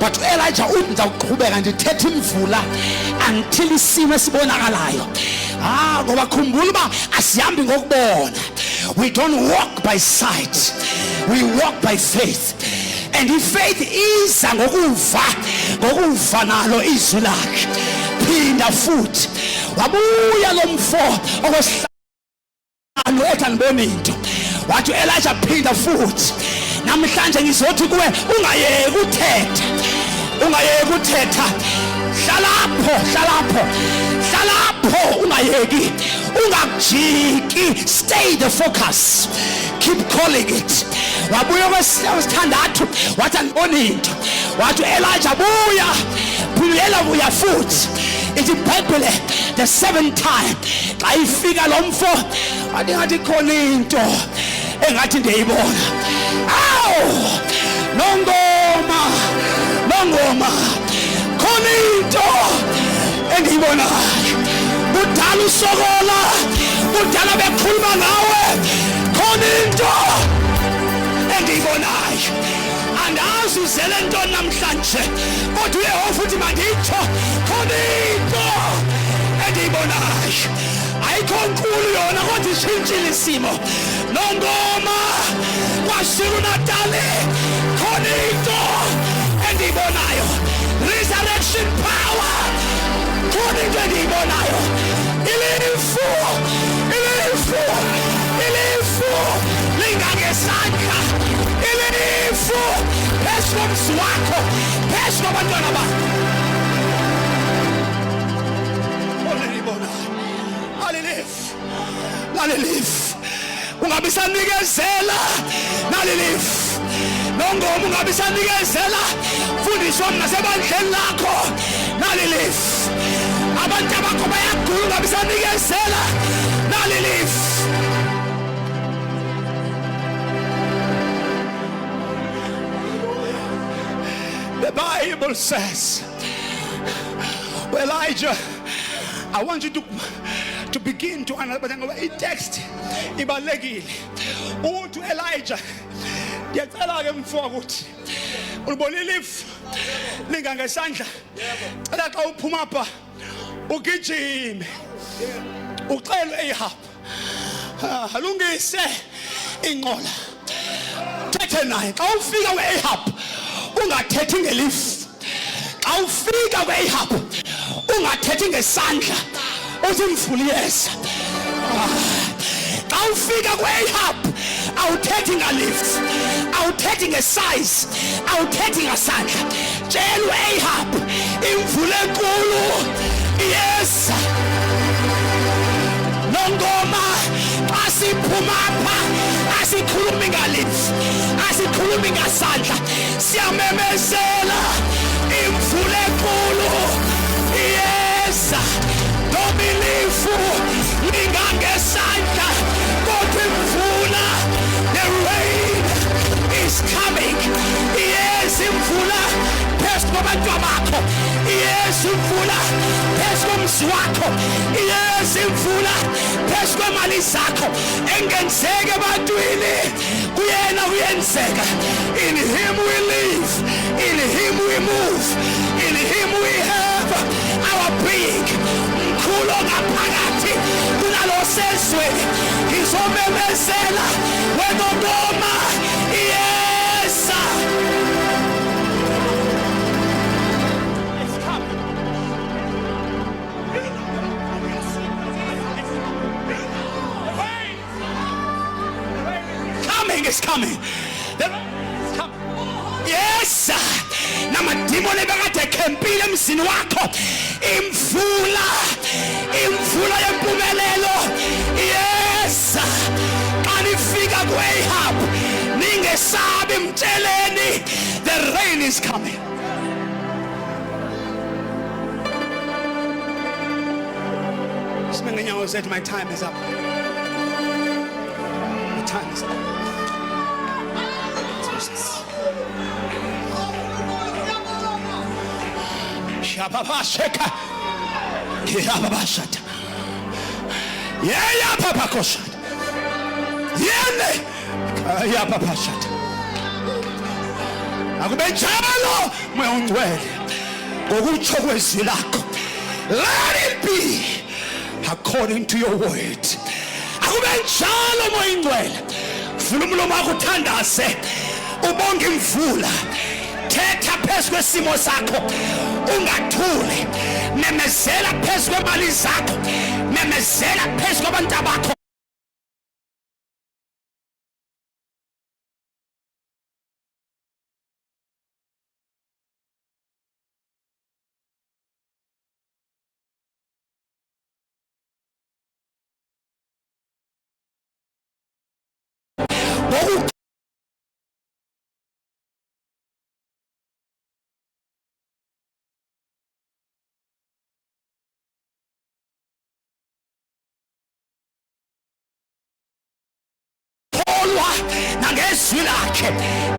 but Elijah uthi ngizawuqhubeka ndithethe imvula until isimo esibonakalayo. Ngoba khumbula uba asihambi ngokubona. We don't walk by sight, we walk by faith. And if faith is ngokuva nalo izwi lakhe, phinda futhi. Wabuya lo mfo okwesihlanu ethi andiboni into. Wathi Elijah phinda futhi. Namhlanje ngizothi kuwe ungayeki uthetha. Hlala ungayeki, ungakujiki, stay the focus, keep calling it. Wabuya kwesithandathu wathi andiboni into. Wathi Elijah buya futhi. Ithi iBhayibhile the seventh time xa ifika lo mfo wathi ngathi khona into engathi ndiyibona. Nongoma khona into engiyibonayo. Kudala usokola, kudala bekhuluma ngawe, khona into engiyibonayo. Andazi uzele ntoni namhlanje, kodwa uYehova uthi manditsho khona into engiyibonayo. Ayikho nkulu yona kodwa ishintshile isimo. Nongoma kwaShilo Natali khona into engiyibonayo. Resurrection power khona into engiyibonayo. Ilifu lingangesandla. Ilifu phezu komzi wakho, phezu kwabantwana bakho. Nalilifu ungabi sanikezela, nalilifu Nongoma ungabi sanikezela, fundiswa nasebandleni lakho, nalilifu abantu bakho bayagula ungabi sanikezela, nalilifu. The Bible says, well, Elijah, I want you to begin to understand a text ibalekile uthi Elijah ngiyacela ke mfowethu ukuthi ulibona ilifu lingangesandla cela xa uphuma apha ugijime ucela Ahab alungise inqola thethe naye xa ufika kweAhab ungathethi ngelifu xa ufika kweAhab ungathethi ngesandla uthi mfuliyeza xa ufika kweAhab awuthethi ngalifu awuthethi ngesize awuthethi ngesandla tshela uAhab imvula enkulu yes Nongoma asiphuma apha asikhulumi ngalifu asikhulumi ngesandla siyamemezela imvula enkulu yes Domilifu lingangesandla kodwa imvula the rain is coming yes imvula phezu kwabantwana bakho yes imvula phezu komzi wakho yes imvula phezu kwemali zakho engenzeke ebantwini kuyena uyenzeka. In him we live, in him we move, in him we have our being. Mkhulu ngaphakathi kunalo sezweni ngizomemezela weNongoma yes. Is coming. The rain is coming. Yes. Namadimoni bekade khempile emzini wakho. Imvula yempumelelo. Yes. Xa nifika kweAhab ningesabi mtsheleni the rain is coming. Simengenyawo said my time is up. My time is up. Shababasheka Yababashata Yeah Papa Koshat Yene Yababashata akube njalo moya ongcwele ngokutsho kwezwi lakho. Let it be according to your word. Akube njalo moya ongcwele. Vula umlomo wakho uthandaze ubonge imvula. Thetha phezu kwesimo sakho ungathuli. Memezela phezu kwemali zakho. Memezela phezu kwabantu bakho. Nangezwi lakhe